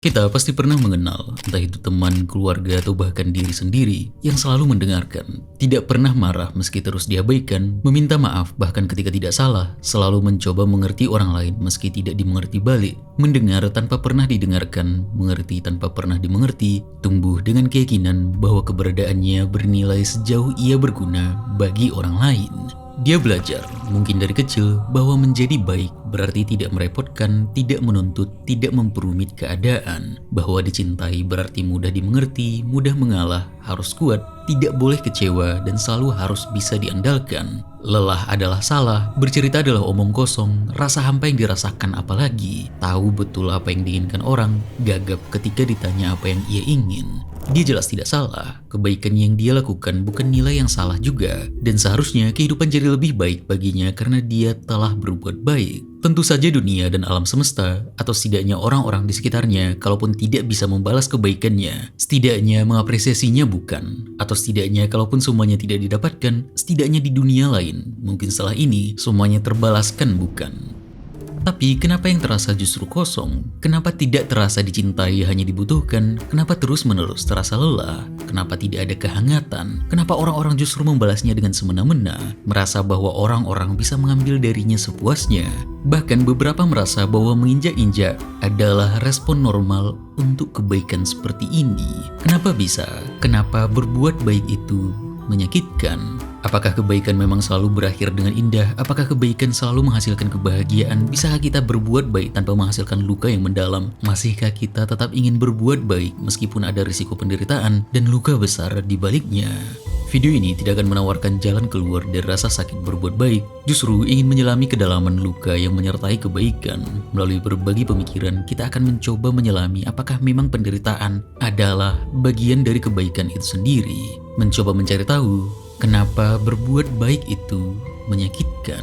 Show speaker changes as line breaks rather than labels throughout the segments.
Kita pasti pernah mengenal, entah itu teman, keluarga, atau bahkan diri sendiri yang selalu mendengarkan, tidak pernah marah meski terus diabaikan, meminta maaf bahkan ketika tidak salah, selalu mencoba mengerti orang lain meski tidak dimengerti balik, mendengar tanpa pernah didengarkan, mengerti tanpa pernah dimengerti, tumbuh dengan keyakinan bahwa keberadaannya bernilai sejauh ia berguna bagi orang lain. Dia belajar, mungkin dari kecil, bahwa menjadi baik berarti tidak merepotkan, tidak menuntut, tidak memperumit keadaan. Bahwa dicintai berarti mudah dimengerti, mudah mengalah, harus kuat, tidak boleh kecewa, dan selalu harus bisa diandalkan. Lelah adalah salah, bercerita adalah omong kosong, rasa hampa yang dirasakan apalagi. Tahu betul apa yang diinginkan orang, gagap ketika ditanya apa yang ia ingin. Dia jelas tidak salah, kebaikan yang dia lakukan bukan nilai yang salah juga, dan seharusnya kehidupan jadi lebih baik baginya karena dia telah berbuat baik. Tentu saja dunia dan alam semesta, atau setidaknya orang-orang di sekitarnya, kalaupun tidak bisa membalas kebaikannya, setidaknya mengapresiasinya bukan, atau setidaknya kalaupun semuanya tidak didapatkan, setidaknya di dunia lain, mungkin setelah ini, semuanya terbalaskan bukan. Tapi kenapa yang terasa justru kosong? Kenapa tidak terasa dicintai hanya dibutuhkan? Kenapa terus-menerus terasa lelah? Kenapa tidak ada kehangatan? Kenapa orang-orang justru membalasnya dengan semena-mena? Merasa bahwa orang-orang bisa mengambil darinya sepuasnya. Bahkan beberapa merasa bahwa menginjak-injak adalah respon normal untuk kebaikan seperti ini. Kenapa bisa? Kenapa berbuat baik itu menyakitkan? Apakah kebaikan memang selalu berakhir dengan indah? Apakah kebaikan selalu menghasilkan kebahagiaan? Bisakah kita berbuat baik tanpa menghasilkan luka yang mendalam? Masihkah kita tetap ingin berbuat baik meskipun ada risiko penderitaan dan luka besar di baliknya? Video ini tidak akan menawarkan jalan keluar dari rasa sakit berbuat baik, justru ingin menyelami kedalaman luka yang menyertai kebaikan. Melalui berbagai pemikiran, kita akan mencoba menyelami apakah memang penderitaan adalah bagian dari kebaikan itu sendiri. Mencoba mencari tahu, kenapa berbuat baik itu menyakitkan?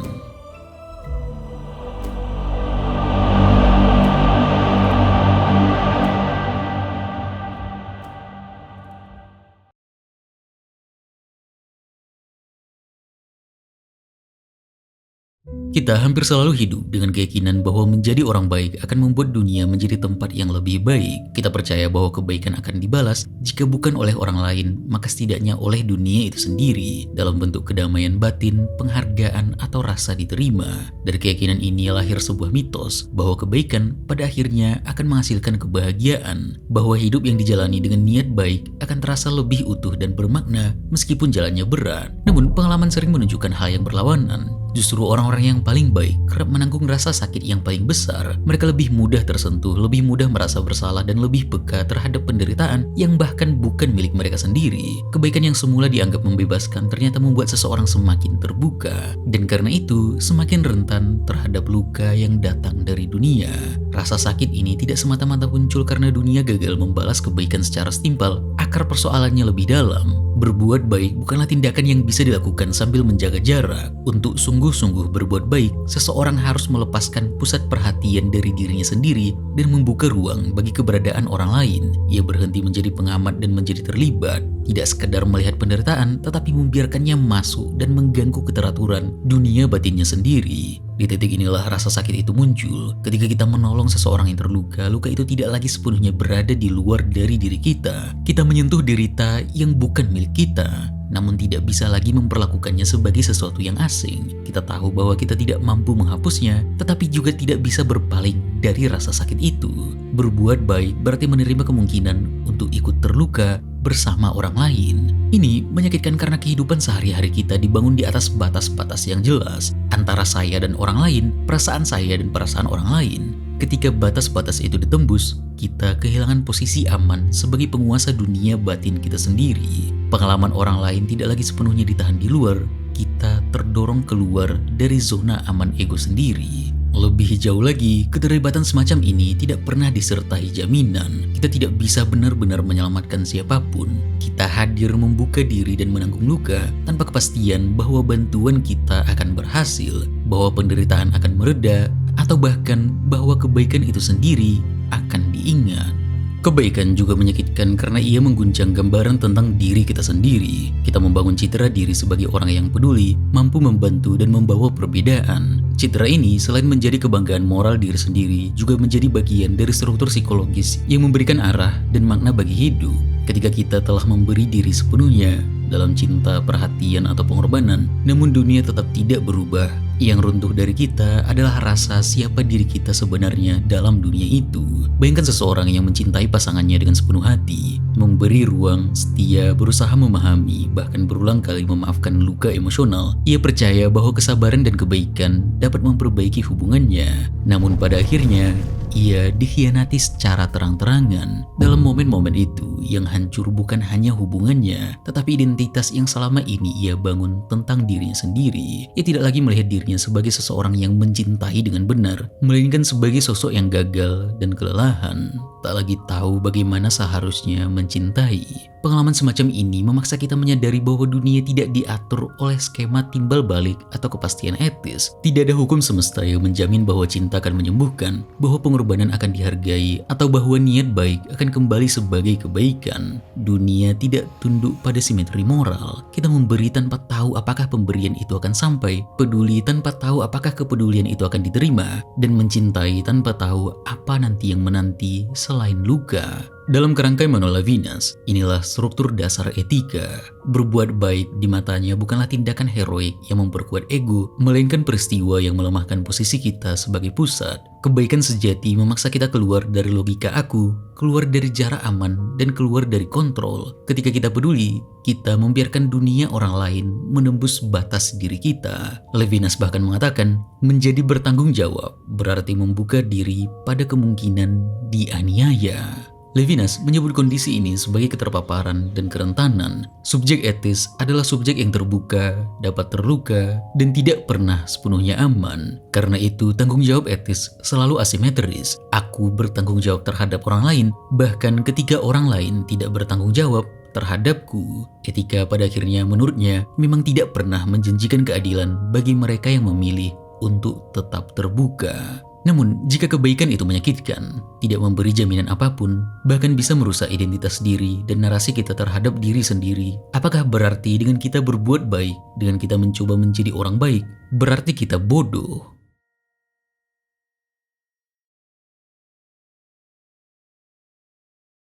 Kita hampir selalu hidup dengan keyakinan bahwa menjadi orang baik akan membuat dunia menjadi tempat yang lebih baik. Kita percaya bahwa kebaikan akan dibalas, jika bukan oleh orang lain, maka setidaknya oleh dunia itu sendiri, dalam bentuk kedamaian batin, penghargaan, atau rasa diterima. Dari keyakinan ini lahir sebuah mitos, bahwa kebaikan pada akhirnya akan menghasilkan kebahagiaan, bahwa hidup yang dijalani dengan niat baik akan terasa lebih utuh dan bermakna meskipun jalannya berat. Namun pengalaman sering menunjukkan hal yang berlawanan. Justru orang-orang yang paling baik kerap menanggung rasa sakit yang paling besar. Mereka lebih mudah tersentuh, lebih mudah merasa bersalah, dan lebih peka terhadap penderitaan yang bahkan bukan milik mereka sendiri. Kebaikan yang semula dianggap membebaskan ternyata membuat seseorang semakin terbuka, dan karena itu semakin rentan terhadap luka yang datang dari dunia. Rasa sakit ini tidak semata-mata muncul karena dunia gagal membalas kebaikan secara setimpal. Akar persoalannya lebih dalam. Berbuat baik bukanlah tindakan yang bisa dilakukan sambil menjaga jarak. Untuk sungguh-sungguh berbuat baik, seseorang harus melepaskan pusat perhatian dari dirinya sendiri dan membuka ruang bagi keberadaan orang lain. Ia berhenti menjadi pengamat dan menjadi terlibat, tidak sekedar melihat penderitaan, tetapi membiarkannya masuk dan mengganggu keteraturan dunia batinnya sendiri. Di titik inilah rasa sakit itu muncul. Ketika kita menolong seseorang yang terluka, luka itu tidak lagi sepenuhnya berada di luar dari diri kita. Kita menyentuh derita yang bukan milik kita, namun tidak bisa lagi memperlakukannya sebagai sesuatu yang asing. Kita tahu bahwa kita tidak mampu menghapusnya, tetapi juga tidak bisa berpaling dari rasa sakit itu. Berbuat baik berarti menerima kemungkinan untuk ikut terluka bersama orang lain. Ini menyakitkan karena kehidupan sehari-hari kita dibangun di atas batas-batas yang jelas antara saya dan orang lain, perasaan saya dan perasaan orang lain. Ketika batas-batas itu ditembus, kita kehilangan posisi aman sebagai penguasa dunia batin kita sendiri. Pengalaman orang lain tidak lagi sepenuhnya ditahan di luar, kita terdorong keluar dari zona aman ego sendiri. Lebih jauh lagi, keterlibatan semacam ini tidak pernah disertai jaminan. Kita tidak bisa benar-benar menyelamatkan siapapun. Kita hadir membuka diri dan menanggung luka tanpa kepastian bahwa bantuan kita akan berhasil, bahwa penderitaan akan mereda, atau bahkan bahwa kebaikan itu sendiri akan diingat. Kebaikan juga menyakitkan karena ia mengguncang gambaran tentang diri kita sendiri. Kita membangun citra diri sebagai orang yang peduli, mampu membantu dan membawa perbedaan. Citra ini selain menjadi kebanggaan moral diri sendiri, juga menjadi bagian dari struktur psikologis yang memberikan arah dan makna bagi hidup. Ketika kita telah memberi diri sepenuhnya dalam cinta, perhatian, atau pengorbanan, namun dunia tetap tidak berubah. Yang runtuh dari kita adalah rasa siapa diri kita sebenarnya dalam dunia itu. Bayangkan seseorang yang mencintai pasangannya dengan sepenuh hati, memberi ruang, setia, berusaha memahami, bahkan berulang kali memaafkan luka emosional. Ia percaya bahwa kesabaran dan kebaikan dapat memperbaiki hubungannya. Namun pada akhirnya, ia dikhianati secara terang-terangan. Dalam momen-momen itu, yang hancur bukan hanya hubungannya, tetapi identitas yang selama ini ia bangun tentang dirinya sendiri. Ia tidak lagi melihat dirinya sebagai seseorang yang mencintai dengan benar, melainkan sebagai sosok yang gagal dan kelelahan, tak lagi tahu bagaimana seharusnya mencintai. Pengalaman semacam ini memaksa kita menyadari bahwa dunia tidak diatur oleh skema timbal balik atau kepastian etis. Tidak ada hukum semesta yang menjamin bahwa cinta akan menyembuhkan, bahwa pengorbanan akan dihargai, atau bahwa niat baik akan kembali sebagai kebaikan. Dunia tidak tunduk pada simetri moral. Kita memberi tanpa tahu apakah pemberian itu akan sampai, peduli tanpa tahu apakah kepedulian itu akan diterima, dan mencintai tanpa tahu apa nanti yang menanti selain luka. Dalam kerangka Manuel Levinas, inilah struktur dasar etika. Berbuat baik di matanya bukanlah tindakan heroik yang memperkuat ego, melainkan peristiwa yang melemahkan posisi kita sebagai pusat. Kebaikan sejati memaksa kita keluar dari logika aku, keluar dari jarak aman, dan keluar dari kontrol. Ketika kita peduli, kita membiarkan dunia orang lain menembus batas diri kita. Levinas bahkan mengatakan, menjadi bertanggung jawab berarti membuka diri pada kemungkinan dianiaya. Levinas menyebut kondisi ini sebagai keterpaparan dan kerentanan. Subjek etis adalah subjek yang terbuka, dapat terluka, dan tidak pernah sepenuhnya aman. Karena itu, tanggung jawab etis selalu asimetris. Aku bertanggung jawab terhadap orang lain, bahkan ketika orang lain tidak bertanggung jawab terhadapku. Etika pada akhirnya menurutnya memang tidak pernah menjanjikan keadilan bagi mereka yang memilih untuk tetap terbuka. Namun, jika kebaikan itu menyakitkan, tidak memberi jaminan apapun, bahkan bisa merusak identitas diri dan narasi kita terhadap diri sendiri, apakah berarti dengan kita berbuat baik, dengan kita mencoba menjadi orang baik, berarti kita bodoh?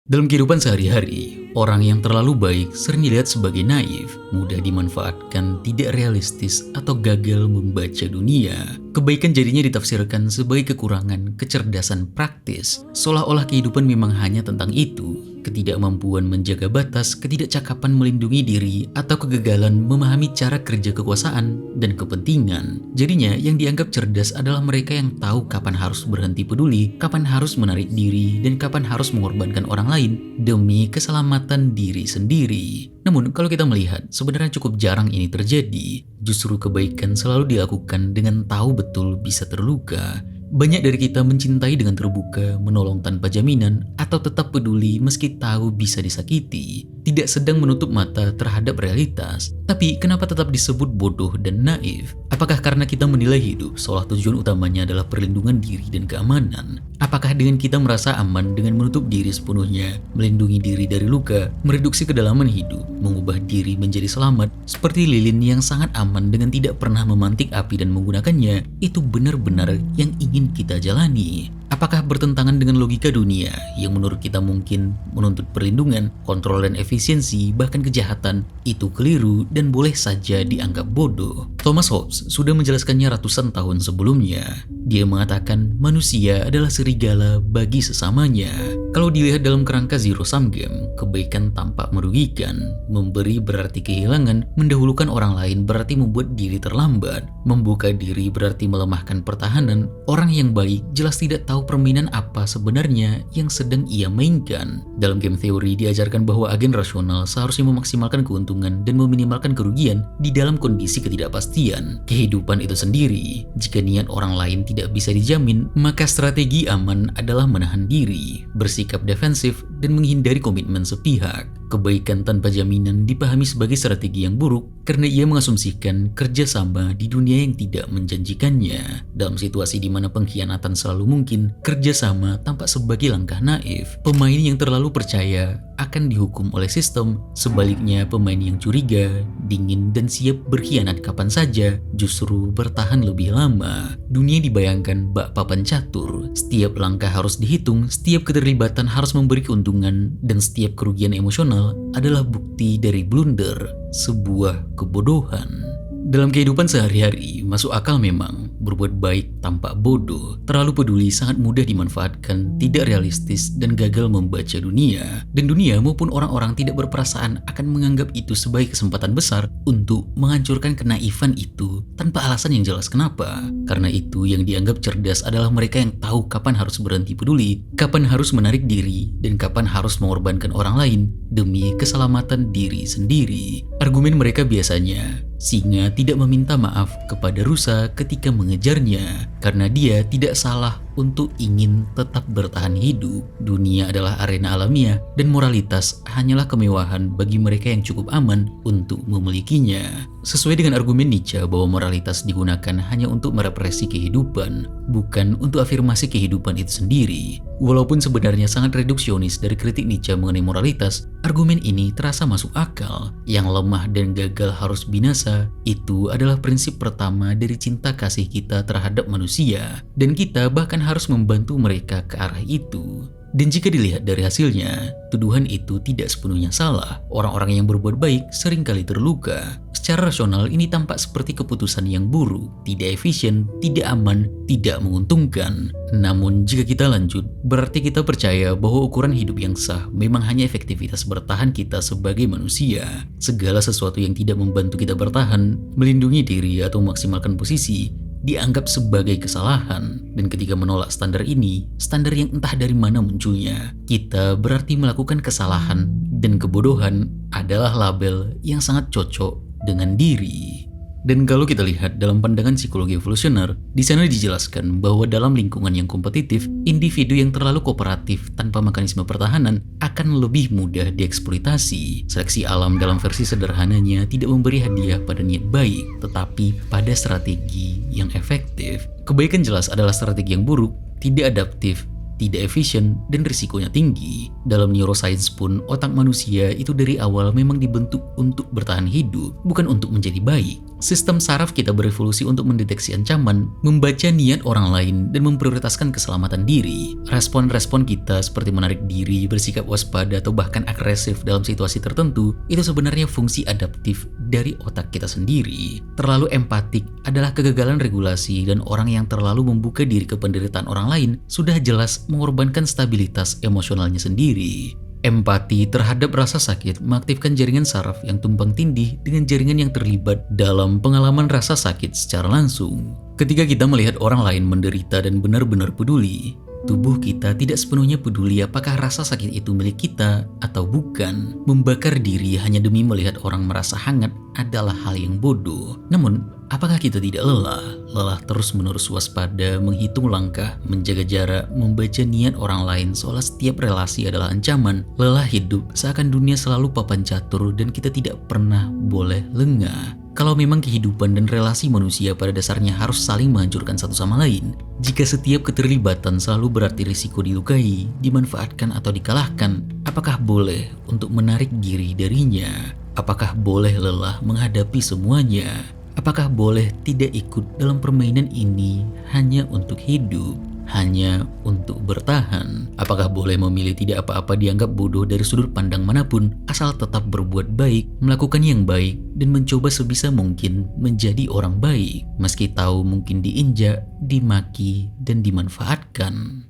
Dalam kehidupan sehari-hari, orang yang terlalu baik sering dilihat sebagai naif, mudah dimanfaatkan, tidak realistis, atau gagal membaca dunia. Kebaikan jadinya ditafsirkan sebagai kekurangan kecerdasan praktis, seolah-olah kehidupan memang hanya tentang itu. Ketidakmampuan menjaga batas, ketidakcakapan melindungi diri, atau kegagalan memahami cara kerja kekuasaan dan kepentingan. Jadinya yang dianggap cerdas adalah mereka yang tahu kapan harus berhenti peduli, kapan harus menarik diri, dan kapan harus mengorbankan orang lain demi keselamatan diri sendiri. Namun kalau kita melihat, sebenarnya cukup jarang ini terjadi. Justru kebaikan selalu dilakukan dengan tahu betul bisa terluka. Banyak dari kita mencintai dengan terbuka, menolong tanpa jaminan, atau tetap peduli meski tahu bisa disakiti. Tidak sedang menutup mata terhadap realitas. Tapi kenapa tetap disebut bodoh dan naif? Apakah karena kita menilai hidup seolah tujuan utamanya adalah perlindungan diri dan keamanan? Apakah dengan kita merasa aman dengan menutup diri sepenuhnya, melindungi diri dari luka, mereduksi kedalaman hidup, mengubah diri menjadi selamat, seperti lilin yang sangat aman dengan tidak pernah memantik api dan menggunakannya, itu benar-benar yang ingin kita jalani? Apakah bertentangan dengan logika dunia yang menurut kita mungkin menuntut perlindungan, kontrol dan efisiensi, bahkan kejahatan, itu keliru dan boleh saja dianggap bodoh? Thomas Hobbes sudah menjelaskannya ratusan tahun sebelumnya. Dia mengatakan manusia adalah serigala bagi sesamanya. Kalau dilihat dalam kerangka zero-sum game, kebaikan tampak merugikan. Memberi berarti kehilangan, mendahulukan orang lain berarti membuat diri terlambat. Membuka diri berarti melemahkan pertahanan. Orang yang baik jelas tidak tahu permainan apa sebenarnya yang sedang ia mainkan. Dalam game teori diajarkan bahwa agen rasional seharusnya memaksimalkan keuntungan dan meminimalkan kerugian di dalam kondisi ketidakpastian. Kehidupan itu sendiri, jika niat orang lain tidak bisa dijamin, maka strategi aman adalah menahan diri, bersikap defensif, dan menghindari komitmen sepihak. Kebaikan tanpa jaminan dipahami sebagai strategi yang buruk karena ia mengasumsikan kerjasama di dunia yang tidak menjanjikannya. Dalam situasi di mana pengkhianatan selalu mungkin, kerjasama tampak sebagai langkah naif. Pemain yang terlalu percaya akan dihukum oleh sistem. Sebaliknya, pemain yang curiga, dingin, dan siap berkhianat kapan saja justru bertahan lebih lama. Dunia dibayangkan bak papan catur. Setiap langkah harus dihitung, setiap keterlibatan harus memberi keuntungan, dan setiap kerugian emosional adalah bukti dari blunder, sebuah kebodohan. Dalam kehidupan sehari-hari, masuk akal memang berbuat baik tampak bodoh, terlalu peduli sangat mudah dimanfaatkan, tidak realistis, dan gagal membaca dunia. Dan dunia maupun orang-orang tidak berperasaan akan menganggap itu sebagai kesempatan besar untuk menghancurkan kenaifan itu tanpa alasan yang jelas kenapa. Karena itu yang dianggap cerdas adalah mereka yang tahu kapan harus berhenti peduli, kapan harus menarik diri, dan kapan harus mengorbankan orang lain demi keselamatan diri sendiri. Argumen mereka biasanya, singa tidak meminta maaf kepada rusa ketika mengejarnya karena dia tidak salah untuk ingin tetap bertahan hidup. Dunia adalah arena alamiah dan moralitas hanyalah kemewahan bagi mereka yang cukup aman untuk memilikinya. Sesuai dengan argumen Nietzsche bahwa moralitas digunakan hanya untuk merepresi kehidupan, bukan untuk afirmasi kehidupan itu sendiri. Walaupun sebenarnya sangat reduksionis dari kritik Nietzsche mengenai moralitas, argumen ini terasa masuk akal. Yang lemah dan gagal harus binasa, itu adalah prinsip pertama dari cinta kasih kita terhadap manusia, dan kita bahkan harus membantu mereka ke arah itu. Dan jika dilihat dari hasilnya, tuduhan itu tidak sepenuhnya salah. Orang-orang yang berbuat baik seringkali terluka. Secara rasional ini tampak seperti keputusan yang buruk, tidak efisien, tidak aman, tidak menguntungkan. Namun jika kita lanjut, berarti kita percaya bahwa ukuran hidup yang sah memang hanya efektivitas bertahan kita sebagai manusia. Segala sesuatu yang tidak membantu kita bertahan, melindungi diri atau memaksimalkan posisi, dianggap sebagai kesalahan. Dan ketika menolak standar ini, standar yang entah dari mana munculnya, kita berarti melakukan kesalahan, dan kebodohan adalah label yang sangat cocok dengan diri. Dan kalau kita lihat dalam pandangan psikologi evolusioner, di sana dijelaskan bahwa dalam lingkungan yang kompetitif, individu yang terlalu kooperatif tanpa mekanisme pertahanan akan lebih mudah dieksploitasi. Seleksi alam dalam versi sederhananya tidak memberi hadiah pada niat baik, tetapi pada strategi yang efektif. Kebaikan jelas adalah strategi yang buruk, tidak adaptif, tidak efisien, dan risikonya tinggi. Dalam neuroscience pun, otak manusia itu dari awal memang dibentuk untuk bertahan hidup, bukan untuk menjadi baik. Sistem saraf kita berevolusi untuk mendeteksi ancaman, membaca niat orang lain, dan memprioritaskan keselamatan diri. Respon-respon kita seperti menarik diri, bersikap waspada, atau bahkan agresif dalam situasi tertentu, itu sebenarnya fungsi adaptif dari otak kita sendiri. Terlalu empatik adalah kegagalan regulasi, dan orang yang terlalu membuka diri ke penderitaan orang lain sudah jelas mengorbankan stabilitas emosionalnya sendiri. Empati terhadap rasa sakit mengaktifkan jaringan saraf yang tumpang tindih dengan jaringan yang terlibat dalam pengalaman rasa sakit secara langsung. Ketika kita melihat orang lain menderita dan benar-benar peduli, tubuh kita tidak sepenuhnya peduli apakah rasa sakit itu milik kita atau bukan. Membakar diri hanya demi melihat orang merasa hangat adalah hal yang bodoh. Namun, apakah kita tidak lelah? Lelah terus-menerus waspada, menghitung langkah, menjaga jarak, membaca niat orang lain seolah setiap relasi adalah ancaman. Lelah hidup seakan dunia selalu papan catur dan kita tidak pernah boleh lengah. Kalau memang kehidupan dan relasi manusia pada dasarnya harus saling menghancurkan satu sama lain, jika setiap keterlibatan selalu berarti risiko dilukai, dimanfaatkan atau dikalahkan, apakah boleh untuk menarik diri darinya? Apakah boleh lelah menghadapi semuanya? Apakah boleh tidak ikut dalam permainan ini hanya untuk hidup? Hanya untuk bertahan? Apakah boleh memilih tidak apa-apa dianggap bodoh dari sudut pandang manapun, asal tetap berbuat baik, melakukan yang baik, dan mencoba sebisa mungkin menjadi orang baik, meski tahu mungkin diinjak, dimaki, dan dimanfaatkan?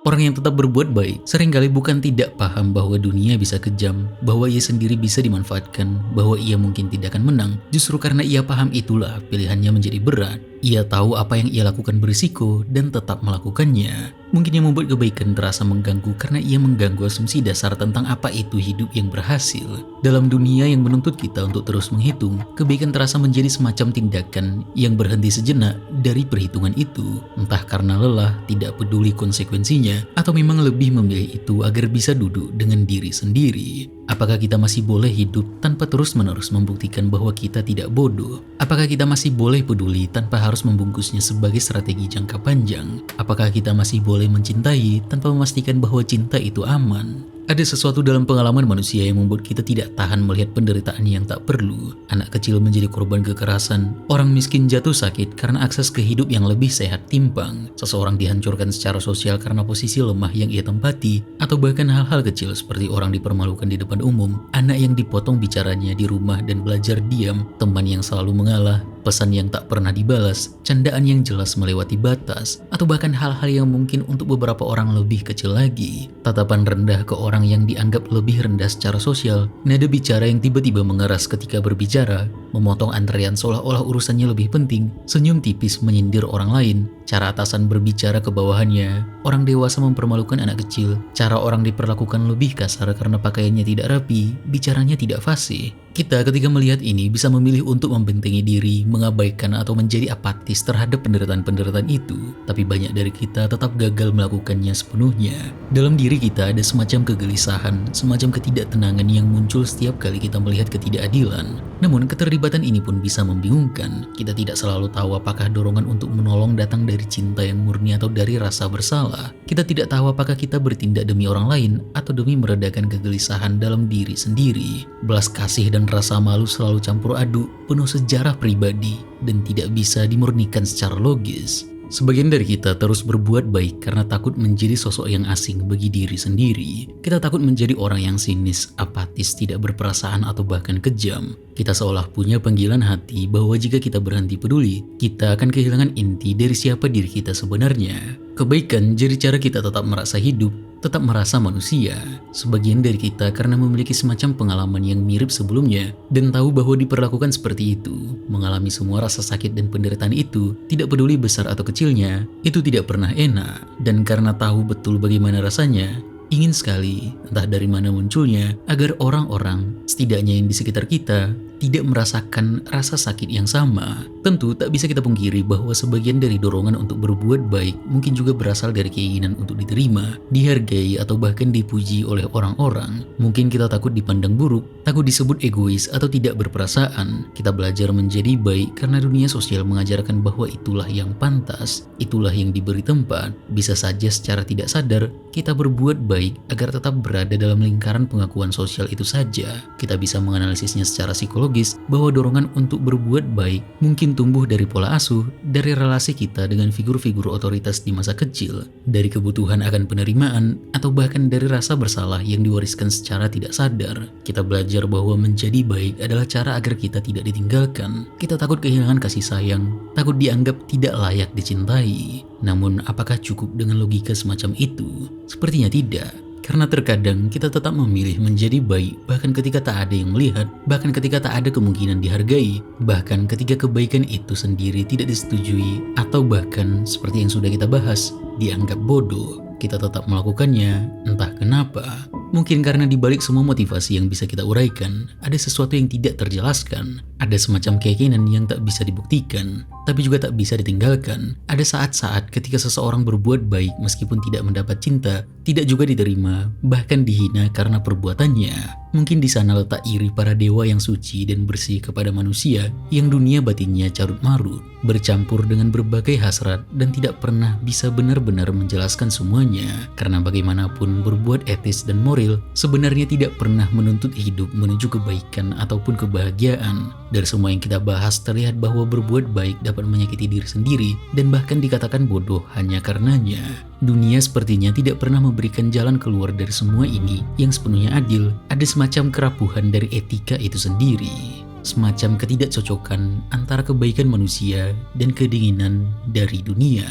Orang yang tetap berbuat baik seringkali bukan tidak paham bahwa dunia bisa kejam, bahwa ia sendiri bisa dimanfaatkan, bahwa ia mungkin tidak akan menang. Justru karena ia paham itulah pilihannya menjadi berat. Ia tahu apa yang ia lakukan berisiko dan tetap melakukannya. Mungkin yang membuat kebaikan terasa mengganggu karena ia mengganggu asumsi dasar tentang apa itu hidup yang berhasil. Dalam dunia yang menuntut kita untuk terus menghitung, kebaikan terasa menjadi semacam tindakan yang berhenti sejenak dari perhitungan itu. Entah karena lelah, tidak peduli konsekuensinya, atau memang lebih memilih itu agar bisa duduk dengan diri sendiri. Apakah kita masih boleh hidup tanpa terus-menerus membuktikan bahwa kita tidak bodoh? Apakah kita masih boleh peduli tanpa harus membungkusnya sebagai strategi jangka panjang? Apakah kita masih boleh mencintai tanpa memastikan bahwa cinta itu aman? Ada sesuatu dalam pengalaman manusia yang membuat kita tidak tahan melihat penderitaan yang tak perlu. Anak kecil menjadi korban kekerasan, orang miskin jatuh sakit karena akses ke hidup yang lebih sehat timpang, seseorang dihancurkan secara sosial karena posisi lemah yang ia tempati, atau bahkan hal-hal kecil seperti orang dipermalukan di depan umum, anak yang dipotong bicaranya di rumah dan belajar diam, teman yang selalu mengalah, pesan yang tak pernah dibalas, candaan yang jelas melewati batas, atau bahkan hal-hal yang mungkin untuk beberapa orang lebih kecil lagi. Tatapan rendah ke orang yang dianggap lebih rendah secara sosial, nada bicara yang tiba-tiba mengeras ketika berbicara, memotong antrean seolah-olah urusannya lebih penting, senyum tipis menyindir orang lain, cara atasan berbicara ke bawahannya, orang dewasa mempermalukan anak kecil, cara orang diperlakukan lebih kasar karena pakaiannya tidak rapi, bicaranya tidak fasih. Kita ketika melihat ini bisa memilih untuk membentengi diri, mengabaikan atau menjadi apatis terhadap penderitaan-penderitaan itu. Tapi banyak dari kita tetap gagal melakukannya sepenuhnya. Dalam diri kita ada semacam kegelisahan, semacam ketidaktenangan yang muncul setiap kali kita melihat ketidakadilan. Namun keterlibatan ini pun bisa membingungkan. Kita tidak selalu tahu apakah dorongan untuk menolong datang dari cinta yang murni atau dari rasa bersalah. Kita tidak tahu apakah kita bertindak demi orang lain atau demi meredakan kegelisahan dalam diri sendiri. Belas kasih dan rasa malu selalu campur aduk, penuh sejarah pribadi, dan tidak bisa dimurnikan secara logis. Sebagian dari kita terus berbuat baik karena takut menjadi sosok yang asing bagi diri sendiri. Kita takut menjadi orang yang sinis, apatis, tidak berperasaan, atau bahkan kejam. Kita seolah punya panggilan hati bahwa jika kita berhenti peduli, kita akan kehilangan inti dari siapa diri kita sebenarnya. Kebaikan jadi cara kita tetap merasa hidup, tetap merasa manusia. Sebagian dari kita karena memiliki semacam pengalaman yang mirip sebelumnya dan tahu bahwa diperlakukan seperti itu, mengalami semua rasa sakit dan penderitaan itu, tidak peduli besar atau kecilnya, itu tidak pernah enak. Dan karena tahu betul bagaimana rasanya, ingin sekali, entah dari mana munculnya, agar orang-orang, setidaknya yang di sekitar kita, tidak merasakan rasa sakit yang sama. Tentu tak bisa kita pungkiri bahwa sebagian dari dorongan untuk berbuat baik mungkin juga berasal dari keinginan untuk diterima, dihargai, atau bahkan dipuji oleh orang-orang. Mungkin kita takut dipandang buruk, takut disebut egois atau tidak berperasaan. Kita belajar menjadi baik karena dunia sosial mengajarkan bahwa itulah yang pantas, itulah yang diberi tempat. Bisa saja secara tidak sadar, kita berbuat baik agar tetap berada dalam lingkaran pengakuan sosial itu saja. Kita bisa menganalisisnya secara psikologis bahwa dorongan untuk berbuat baik mungkin tumbuh dari pola asuh, dari relasi kita dengan figur-figur otoritas di masa kecil, dari kebutuhan akan penerimaan, atau bahkan dari rasa bersalah yang diwariskan secara tidak sadar. Kita belajar bahwa menjadi baik adalah cara agar kita tidak ditinggalkan. Kita takut kehilangan kasih sayang, takut dianggap tidak layak dicintai. Namun apakah cukup dengan logika semacam itu? Sepertinya tidak. Karena terkadang kita tetap memilih menjadi baik bahkan ketika tak ada yang melihat, bahkan ketika tak ada kemungkinan dihargai, bahkan ketika kebaikan itu sendiri tidak disetujui, atau bahkan seperti yang sudah kita bahas, dianggap bodoh. Kita tetap melakukannya, entah kenapa. Mungkin karena dibalik semua motivasi yang bisa kita uraikan, ada sesuatu yang tidak terjelaskan. Ada semacam keyakinan yang tak bisa dibuktikan, tapi juga tak bisa ditinggalkan. Ada saat-saat ketika seseorang berbuat baik meskipun tidak mendapat cinta, tidak juga diterima, bahkan dihina karena perbuatannya. Mungkin di sana letak iri para dewa yang suci dan bersih kepada manusia yang dunia batinnya carut marut, bercampur dengan berbagai hasrat dan tidak pernah bisa benar-benar menjelaskan semuanya. Karena bagaimanapun berbuat etis dan moral sebenarnya tidak pernah menuntut hidup menuju kebaikan ataupun kebahagiaan. Dari semua yang kita bahas terlihat bahwa berbuat baik dapat menyakiti diri sendiri dan bahkan dikatakan bodoh hanya karenanya. Dunia sepertinya tidak pernah memberikan jalan keluar dari semua ini yang sepenuhnya adil. Ada semacam kerapuhan dari etika itu sendiri, semacam ketidakcocokan antara kebaikan manusia dan kedinginan dari dunia.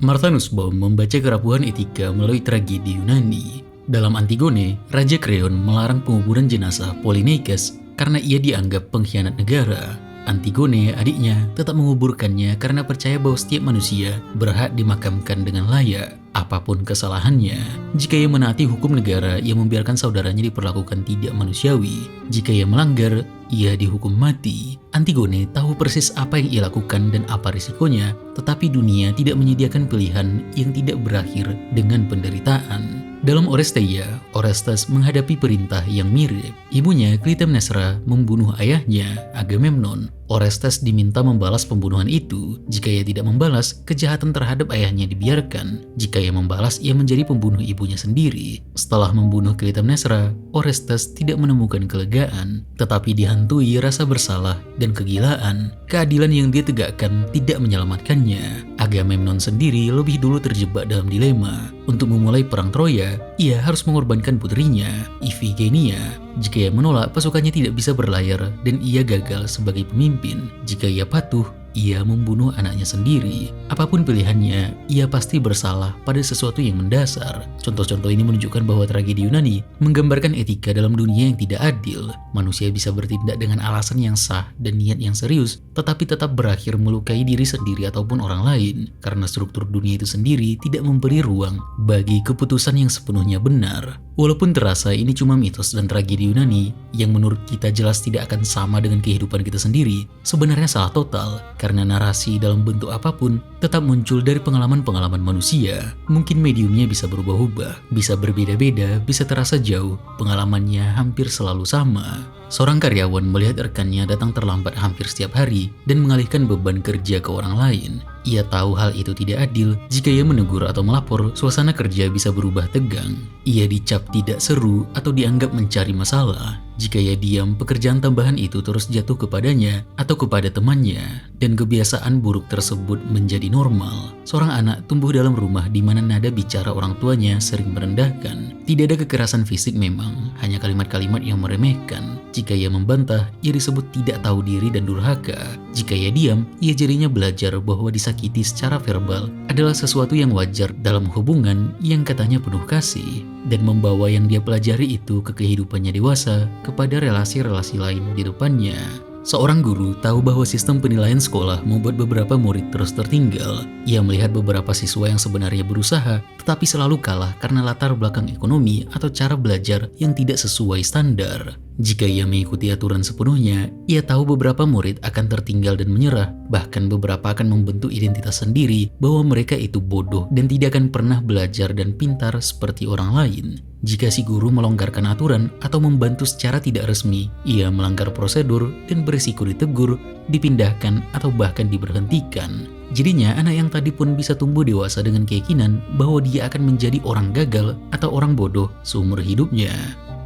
Martha Nussbaum membaca kerapuhan etika melalui tragedi Yunani. Dalam Antigone, Raja Kreon melarang penguburan jenazah Polyneikes karena ia dianggap pengkhianat negara. Antigone, adiknya, tetap menguburkannya karena percaya bahwa setiap manusia berhak dimakamkan dengan layak, apapun kesalahannya. Jika ia menaati hukum negara, ia membiarkan saudaranya diperlakukan tidak manusiawi. Jika ia melanggar, ia dihukum mati. Antigone tahu persis apa yang ia lakukan dan apa risikonya, tetapi dunia tidak menyediakan pilihan yang tidak berakhir dengan penderitaan. Dalam Oresteia, Orestes menghadapi perintah yang mirip. Ibunya, Clytemnestra, membunuh ayahnya, Agamemnon. Orestes diminta membalas pembunuhan itu. Jika ia tidak membalas, kejahatan terhadap ayahnya dibiarkan. Jika ia membalas, ia menjadi pembunuh ibunya sendiri. Setelah membunuh Clytemnestra, Orestes tidak menemukan kelegaan, tetapi dihantui rasa bersalah dan kegilaan. Keadilan yang dia tegakkan tidak menyelamatkannya. Agamemnon sendiri lebih dulu terjebak dalam dilema. Untuk memulai perang Troya, ia harus mengorbankan putrinya, Iphigenia. Jika ia menolak, pasukannya tidak bisa berlayar dan ia gagal sebagai pemimpin. Jika ia patuh, ia membunuh anaknya sendiri. Apapun pilihannya, ia pasti bersalah pada sesuatu yang mendasar. Contoh-contoh ini menunjukkan bahwa tragedi Yunani menggambarkan etika dalam dunia yang tidak adil. Manusia bisa bertindak dengan alasan yang sah dan niat yang serius, tetapi tetap berakhir melukai diri sendiri ataupun orang lain, karena struktur dunia itu sendiri tidak memberi ruang bagi keputusan yang sepenuhnya benar. Walaupun terasa ini cuma mitos dan tragedi Yunani yang menurut kita jelas tidak akan sama dengan kehidupan kita sendiri, sebenarnya salah total, karena narasi dalam bentuk apapun tetap muncul dari pengalaman-pengalaman manusia. Mungkin mediumnya bisa berubah-ubah, bisa berbeda-beda, bisa terasa jauh, pengalamannya hampir selalu sama. Seorang karyawan melihat rekannya datang terlambat hampir setiap hari dan mengalihkan beban kerja ke orang lain. Ia tahu hal itu tidak adil. Jika ia menegur atau melapor, suasana kerja bisa berubah tegang. Ia dicap tidak seru atau dianggap mencari masalah. Jika ia diam, pekerjaan tambahan itu terus jatuh kepadanya atau kepada temannya, dan kebiasaan buruk tersebut menjadi normal. Seorang anak tumbuh dalam rumah di mana nada bicara orang tuanya sering merendahkan. Tidak ada kekerasan fisik memang, hanya kalimat-kalimat yang meremehkan. Jika ia membantah, ia disebut tidak tahu diri dan durhaka. Jika ia diam, ia jadinya belajar bahwa disakiti secara verbal adalah sesuatu yang wajar dalam hubungan yang katanya penuh kasih, dan membawa yang dia pelajari itu ke kehidupannya dewasa, kepada relasi-relasi lain di depannya. Seorang guru tahu bahwa sistem penilaian sekolah membuat beberapa murid terus tertinggal. Ia melihat beberapa siswa yang sebenarnya berusaha, tetapi selalu kalah karena latar belakang ekonomi atau cara belajar yang tidak sesuai standar. Jika ia mengikuti aturan sepenuhnya, ia tahu beberapa murid akan tertinggal dan menyerah, bahkan beberapa akan membentuk identitas sendiri bahwa mereka itu bodoh dan tidak akan pernah belajar dan pintar seperti orang lain. Jika si guru melonggarkan aturan atau membantu secara tidak resmi, ia melanggar prosedur dan berisiko ditegur, dipindahkan, atau bahkan diberhentikan. Jadinya anak yang tadi pun bisa tumbuh dewasa dengan keyakinan bahwa dia akan menjadi orang gagal atau orang bodoh seumur hidupnya.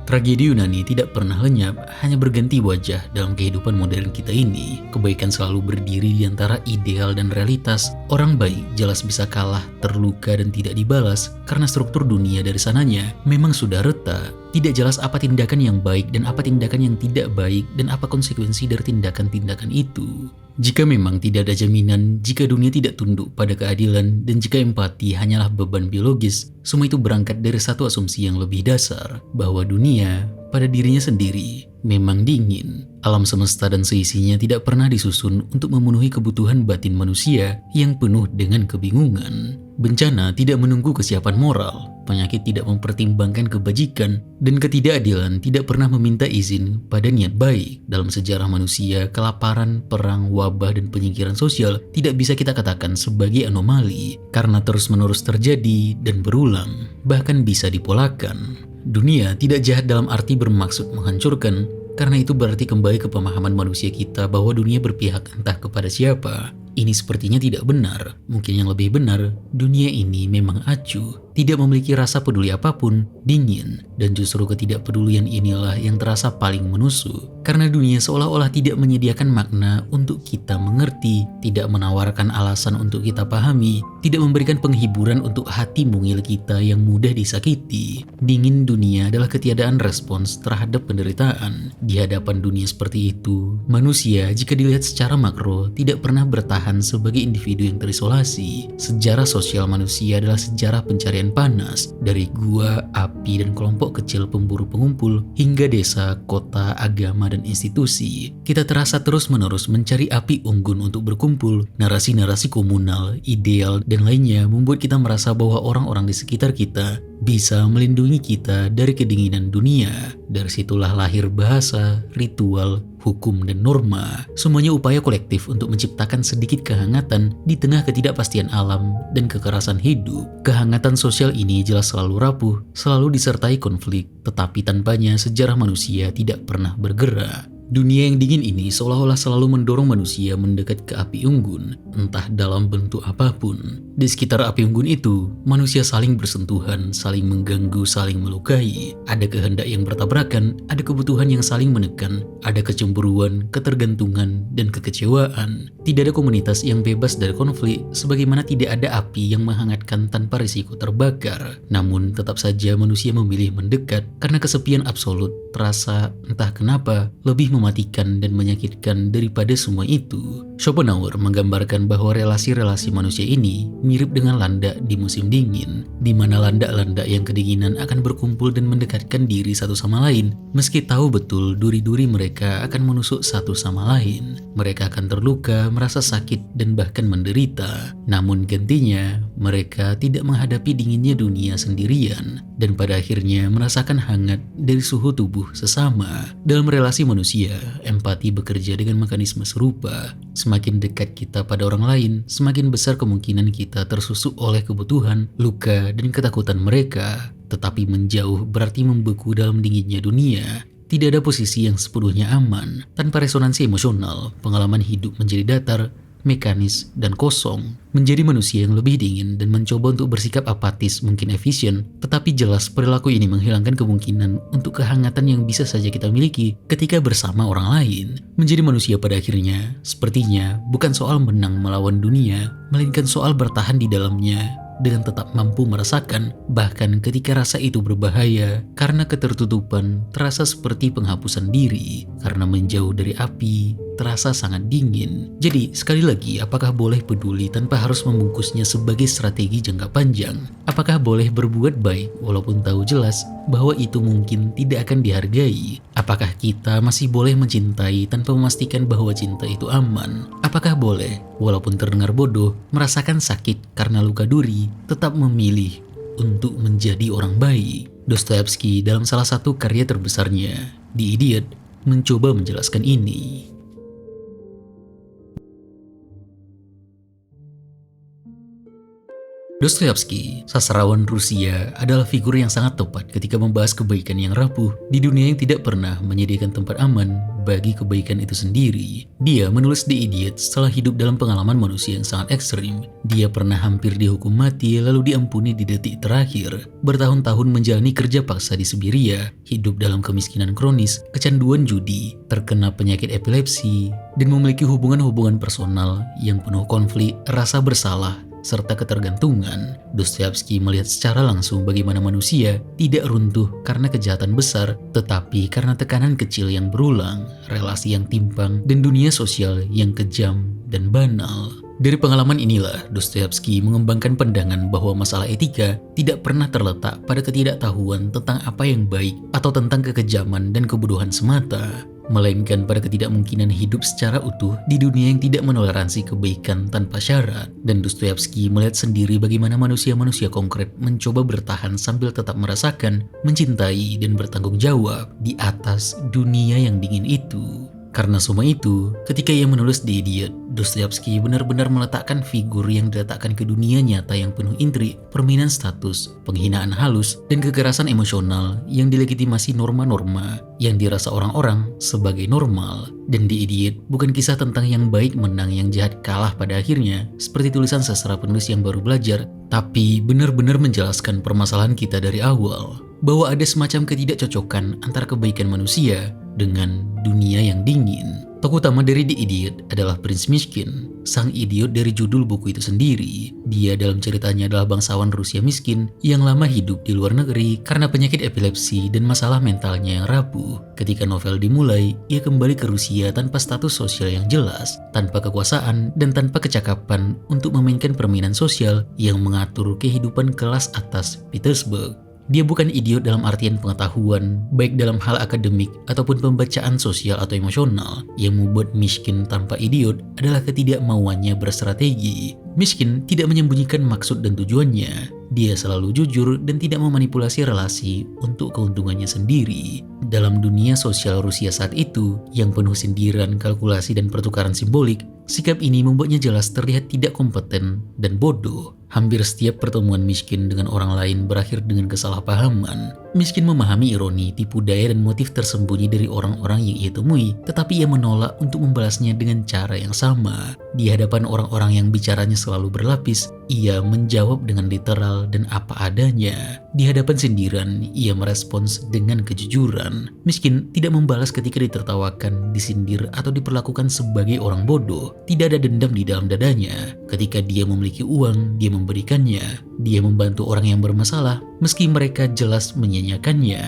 Tragedi Yunani tidak pernah lenyap, hanya berganti wajah dalam kehidupan modern kita ini. Kebaikan selalu berdiri di antara ideal dan realitas. Orang baik jelas bisa kalah, terluka, dan tidak dibalas karena struktur dunia dari sananya memang sudah retak. Tidak jelas apa tindakan yang baik dan apa tindakan yang tidak baik dan apa konsekuensi dari tindakan-tindakan itu. Jika memang tidak ada jaminan, jika dunia tidak tunduk pada keadilan, dan jika empati hanyalah beban biologis, semua itu berangkat dari satu asumsi yang lebih dasar, bahwa dunia pada dirinya sendiri memang dingin. Alam semesta dan seisinya tidak pernah disusun untuk memenuhi kebutuhan batin manusia yang penuh dengan kebingungan. Bencana tidak menunggu kesiapan moral, penyakit tidak mempertimbangkan kebajikan, dan ketidakadilan tidak pernah meminta izin pada niat baik. Dalam sejarah manusia, kelaparan, perang, wabah, dan penyingkiran sosial tidak bisa kita katakan sebagai anomali, karena terus-menerus terjadi dan berulang, bahkan bisa dipolakan. Dunia tidak jahat dalam arti bermaksud menghancurkan, karena itu berarti kembali ke pemahaman manusia kita bahwa dunia berpihak entah kepada siapa. Ini sepertinya tidak benar. Mungkin yang lebih benar, dunia ini memang acuh, tidak memiliki rasa peduli apapun, dingin, dan justru ketidakpedulian inilah yang terasa paling menusuk. Karena dunia seolah-olah tidak menyediakan makna untuk kita mengerti, tidak menawarkan alasan untuk kita pahami, tidak memberikan penghiburan untuk hati mungil kita yang mudah disakiti. Dingin dunia adalah ketiadaan respons terhadap penderitaan. Di hadapan dunia seperti itu, manusia jika dilihat secara makro tidak pernah bertahan sebagai individu yang terisolasi. Sejarah sosial manusia adalah sejarah pencarian panas, dari gua, api, dan kelompok kecil pemburu pengumpul hingga desa, kota, agama, dan institusi. Kita terasa terus-menerus mencari api unggun untuk berkumpul. Narasi-narasi komunal, ideal, dan lainnya membuat kita merasa bahwa orang-orang di sekitar kita bisa melindungi kita dari kedinginan dunia. Dari situlah lahir bahasa, ritual, hukum, dan norma. Semuanya upaya kolektif untuk menciptakan sedikit kehangatan di tengah ketidakpastian alam dan kekerasan hidup. Kehangatan sosial ini jelas selalu rapuh, selalu disertai konflik, tetapi tanpanya sejarah manusia tidak pernah bergerak. Dunia yang dingin ini seolah-olah selalu mendorong manusia mendekat ke api unggun, entah dalam bentuk apapun. Di sekitar api unggun itu, manusia saling bersentuhan, saling mengganggu, saling melukai. Ada kehendak yang bertabrakan, ada kebutuhan yang saling menekan, ada kecemburuan, ketergantungan, dan kekecewaan. Tidak ada komunitas yang bebas dari konflik, sebagaimana tidak ada api yang menghangatkan tanpa risiko terbakar. Namun tetap saja manusia memilih mendekat karena kesepian absolut terasa entah kenapa lebih mematikan dan menyakitkan daripada semua itu. Schopenhauer menggambarkan bahwa relasi-relasi manusia ini mirip dengan landak di musim dingin, di mana landak-landak yang kedinginan akan berkumpul dan mendekatkan diri satu sama lain, meski tahu betul duri-duri mereka akan menusuk satu sama lain. Mereka akan terluka, merasa sakit, dan bahkan menderita. Namun gantinya, mereka tidak menghadapi dinginnya dunia sendirian, dan pada akhirnya merasakan hangat dari suhu tubuh sesama. Dalam relasi manusia, empati bekerja dengan mekanisme serupa. Semakin dekat kita pada orang lain, semakin besar kemungkinan kita tersusuk oleh kebutuhan, luka, dan ketakutan mereka. Tetapi menjauh berarti membeku dalam dinginnya dunia. Tidak ada posisi yang sepenuhnya aman. Tanpa resonansi emosional, pengalaman hidup menjadi datar, mekanis, dan kosong. Menjadi manusia yang lebih dingin dan mencoba untuk bersikap apatis mungkin efisien, tetapi jelas perilaku ini menghilangkan kemungkinan untuk kehangatan yang bisa saja kita miliki ketika bersama orang lain. Menjadi manusia pada akhirnya, sepertinya bukan soal menang melawan dunia, melainkan soal bertahan di dalamnya dengan tetap mampu merasakan, bahkan ketika rasa itu berbahaya, karena ketertutupan terasa seperti penghapusan diri, karena menjauh dari api terasa sangat dingin. Jadi sekali lagi, apakah boleh peduli tanpa harus membungkusnya sebagai strategi jangka panjang? Apakah boleh berbuat baik walaupun tahu jelas bahwa itu mungkin tidak akan dihargai? Apakah kita masih boleh mencintai tanpa memastikan bahwa cinta itu aman? Apakah boleh, walaupun terdengar bodoh, merasakan sakit karena luka duri, tetap memilih untuk menjadi orang baik? Dostoyevsky dalam salah satu karya terbesarnya, The Idiot, mencoba menjelaskan ini. Dostoyevsky, sastrawan Rusia, adalah figur yang sangat tepat ketika membahas kebaikan yang rapuh di dunia yang tidak pernah menyediakan tempat aman bagi kebaikan itu sendiri. Dia menulis The Idiot setelah hidup dalam pengalaman manusia yang sangat ekstrim. Dia pernah hampir dihukum mati lalu diampuni di detik terakhir, bertahun-tahun menjalani kerja paksa di Siberia, hidup dalam kemiskinan kronis, kecanduan judi, terkena penyakit epilepsi, dan memiliki hubungan-hubungan personal yang penuh konflik, rasa bersalah, serta ketergantungan. Dostoyevsky melihat secara langsung bagaimana manusia tidak runtuh karena kejahatan besar, tetapi karena tekanan kecil yang berulang, relasi yang timpang, dan dunia sosial yang kejam dan banal. Dari pengalaman inilah, Dostoyevsky mengembangkan pandangan bahwa masalah etika tidak pernah terletak pada ketidaktahuan tentang apa yang baik atau tentang kekejaman dan kebodohan semata, melainkan pada ketidakmungkinan hidup secara utuh di dunia yang tidak menoleransi kebaikan tanpa syarat. Dan Dostoyevsky melihat sendiri bagaimana manusia-manusia konkret mencoba bertahan sambil tetap merasakan, mencintai, dan bertanggung jawab di atas dunia yang dingin itu. Karena semua itu, ketika ia menulis The Idiot, Dostoyevsky benar-benar meletakkan figur yang diletakkan ke dunia nyata yang penuh intrik, permainan status, penghinaan halus, dan kekerasan emosional yang dilegitimasi norma-norma yang dirasa orang-orang sebagai normal. Dan The Idiot bukan kisah tentang yang baik menang yang jahat kalah pada akhirnya, seperti tulisan sastra penulis yang baru belajar, tapi benar-benar menjelaskan permasalahan kita dari awal, bahwa ada semacam ketidakcocokan antara kebaikan manusia dengan dunia yang dingin. Tokoh utama dari The Idiot adalah Prince Mishkin, sang idiot dari judul buku itu sendiri. Dia dalam ceritanya adalah bangsawan Rusia miskin yang lama hidup di luar negeri karena penyakit epilepsi dan masalah mentalnya yang rapuh. Ketika novel dimulai, ia kembali ke Rusia tanpa status sosial yang jelas, tanpa kekuasaan, dan tanpa kecakapan untuk memainkan permainan sosial yang mengatur kehidupan kelas atas Petersburg. Dia bukan idiot dalam artian pengetahuan, baik dalam hal akademik ataupun pembacaan sosial atau emosional. Yang membuat miskin tanpa idiot adalah ketidakmauannya berstrategi. Miskin tidak menyembunyikan maksud dan tujuannya. Dia selalu jujur dan tidak memanipulasi relasi untuk keuntungannya sendiri. Dalam dunia sosial Rusia saat itu, yang penuh sindiran, kalkulasi, dan pertukaran simbolik, sikap ini membuatnya jelas terlihat tidak kompeten dan bodoh. Hampir setiap pertemuan miskin dengan orang lain berakhir dengan kesalahpahaman. Miskin memahami ironi, tipu daya, dan motif tersembunyi dari orang-orang yang ia temui, tetapi ia menolak untuk membalasnya dengan cara yang sama. Di hadapan orang-orang yang bicaranya selalu berlapis, ia menjawab dengan literal dan apa adanya. Di hadapan sindiran, ia merespons dengan kejujuran. Miskin tidak membalas ketika ditertawakan, disindir, atau diperlakukan sebagai orang bodoh. Tidak ada dendam di dalam dadanya. Ketika dia memiliki uang, dia memberikannya. Dia membantu orang yang bermasalah, meski mereka jelas menyanyiakannya.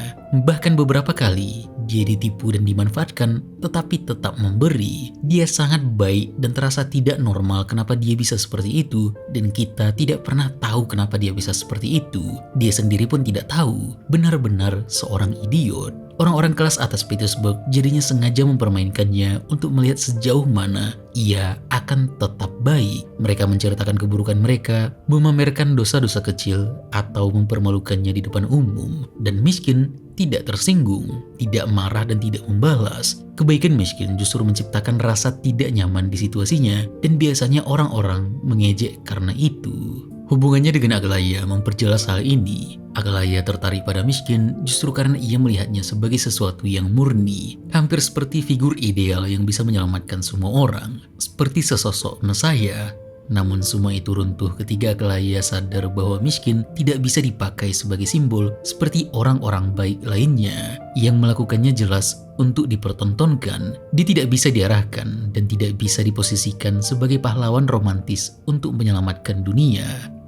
Bahkan beberapa kali, dia ditipu dan dimanfaatkan, tetapi tetap memberi. Dia sangat baik dan terasa tidak normal kenapa dia bisa seperti itu, dan kita tidak pernah tahu kenapa dia bisa seperti itu. Dia sendiri pun tidak tahu, benar-benar seorang idiot. Orang-orang kelas atas Petersburg jadinya sengaja mempermainkannya untuk melihat sejauh mana ia akan tetap baik. Mereka menceritakan keburukan mereka, memamerkan dosa-dosa kecil, atau mempermalukannya di depan umum. Dan miskin tidak tersinggung, tidak marah, dan tidak membalas. Kebaikan miskin justru menciptakan rasa tidak nyaman di situasinya, dan biasanya orang-orang mengejek karena itu. Hubungannya dengan Aglaya memperjelas hal ini. Aglaya tertarik pada miskin justru karena ia melihatnya sebagai sesuatu yang murni, hampir seperti figur ideal yang bisa menyelamatkan semua orang, seperti sesosok Mesaya. Namun semua itu runtuh ketika Aglaya sadar bahwa miskin tidak bisa dipakai sebagai simbol seperti orang-orang baik lainnya yang melakukannya jelas untuk dipertontonkan. Dia tidak bisa diarahkan dan tidak bisa diposisikan sebagai pahlawan romantis untuk menyelamatkan dunia.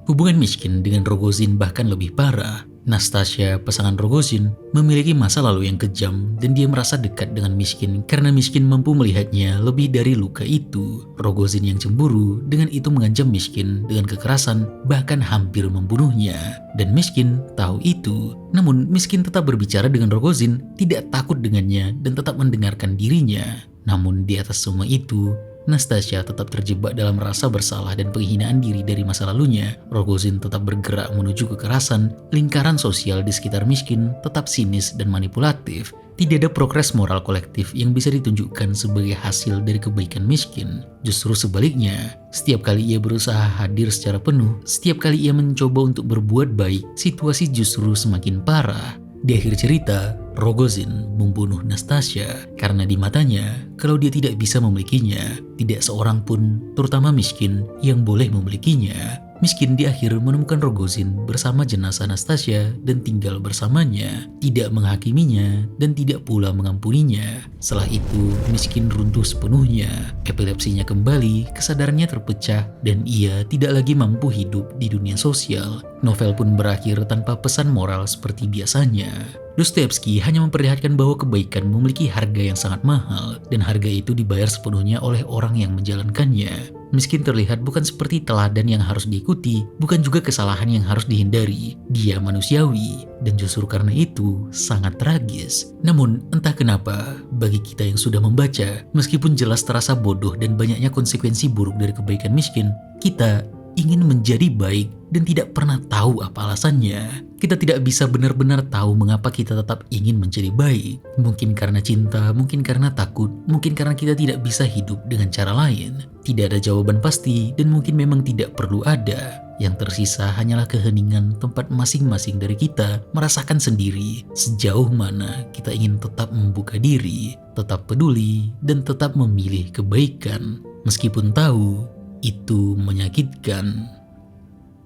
Hubungan miskin dengan Rogozin bahkan lebih parah. Nastasya, pasangan Rogozin, memiliki masa lalu yang kejam dan dia merasa dekat dengan miskin karena miskin mampu melihatnya lebih dari luka itu. Rogozin yang cemburu dengan itu mengancam miskin dengan kekerasan, bahkan hampir membunuhnya. Dan miskin tahu itu, namun miskin tetap berbicara dengan Rogozin, tidak takut dengannya dan tetap mendengarkan dirinya. Namun di atas semua itu, Nastasya tetap terjebak dalam rasa bersalah dan penghinaan diri dari masa lalunya. Rogozin tetap bergerak menuju kekerasan. Lingkaran sosial di sekitar miskin tetap sinis dan manipulatif. Tidak ada progres moral kolektif yang bisa ditunjukkan sebagai hasil dari kebaikan miskin. Justru sebaliknya, setiap kali ia berusaha hadir secara penuh, setiap kali ia mencoba untuk berbuat baik, situasi justru semakin parah. Di akhir cerita, Rogozin membunuh Nastasya karena di matanya, kalau dia tidak bisa memilikinya, tidak seorang pun, terutama miskin, yang boleh memilikinya. Miskin di akhir menemukan Rogozin bersama jenazah Nastasya dan tinggal bersamanya, tidak menghakiminya dan tidak pula mengampuninya. Setelah itu, miskin runtuh sepenuhnya, epilepsinya kembali, kesadarannya terpecah, dan ia tidak lagi mampu hidup di dunia sosial. Novel pun berakhir tanpa pesan moral seperti biasanya. Dostoyevsky hanya memperlihatkan bahwa kebaikan memiliki harga yang sangat mahal, dan harga itu dibayar sepenuhnya oleh orang yang menjalankannya. Miskin terlihat bukan seperti teladan yang harus diikuti, bukan juga kesalahan yang harus dihindari. Dia manusiawi, dan justru karena itu sangat tragis. Namun, entah kenapa, bagi kita yang sudah membaca, meskipun jelas terasa bodoh dan banyaknya konsekuensi buruk dari kebaikan miskin, kita ingin menjadi baik dan tidak pernah tahu apa alasannya. Kita tidak bisa benar-benar tahu mengapa kita tetap ingin menjadi baik. Mungkin karena cinta, mungkin karena takut, mungkin karena kita tidak bisa hidup dengan cara lain. Tidak ada jawaban pasti dan mungkin memang tidak perlu ada. Yang tersisa hanyalah keheningan tempat masing-masing dari kita merasakan sendiri sejauh mana kita ingin tetap membuka diri, tetap peduli, dan tetap memilih kebaikan. Meskipun tahu itu menyakitkan.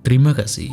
Terima kasih.